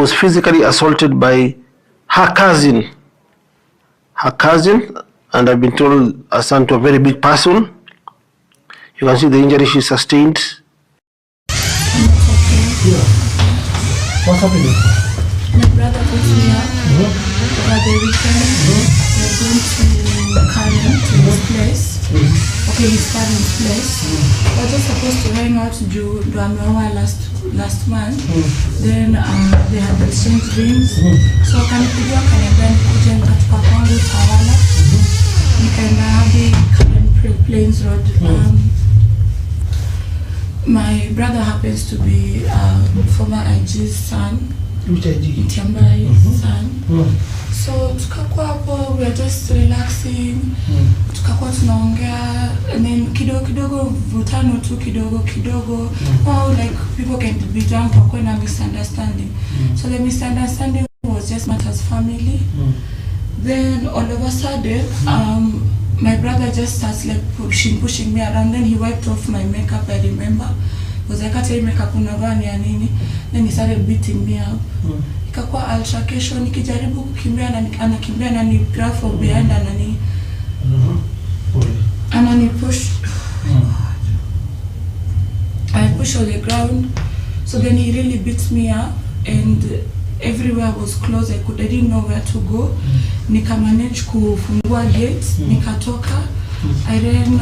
was physically assaulted by her cousin, and I've been told her son to a very big person. You can see the injury she sustained. Yeah. What's happening? My brother put me up over the weekend. We're going to Karen, to his place. Okay, his parents' place. We're just supposed to hang out to Duamewa last month. Then they had exchanged rings. So kanipigia kaniambia nikuje nikatoka kwangu Tawala. Nikaenda hadi Karen Plains Road. My brother happens to be former IG's son. Ex-IG Mutyambai's son. So tukakuwa hapo, we are just relaxing. Tukakuwa tunaongea, and then kidogo vutano tu kidogo. Oh, like people can be drunk or kuna misunderstanding. So the misunderstanding was just matters family. Then all of a sudden, my brother just starts like pushing me around. Then he wiped off my makeup, I remember. He was like, "Ati makeup unavaa ya nini?" Then he started beating me up. Ikakuwa altercation, nikijaribu kukimbia na anakimbia na ni grab from behind anani push. I push on the ground. So then he really beats me up, and everywhere was closed. I didn't know where to go. Nika manage kufungua gate, nikatoka. I ran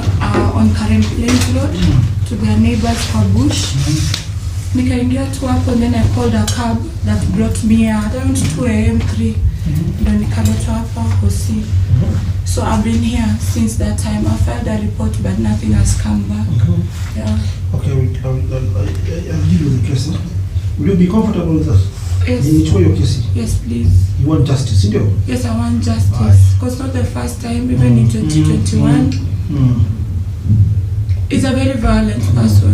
on Karen Plains Road to their neighbors for bush. Nikaingia tu hapo, and then I called a cab that brought me around 2 AM 3. Then nikaletwa hapa Hosi. So I've been here since that time. I filed a report, but nothing has come back. Yeah. Okay, I'll deal with the case. Will you be comfortable with us? Yes. Your case? Yes, please. You want justice, didn't you? Yes, I want justice. Because not the first time, even in 2021. He's a very violent person.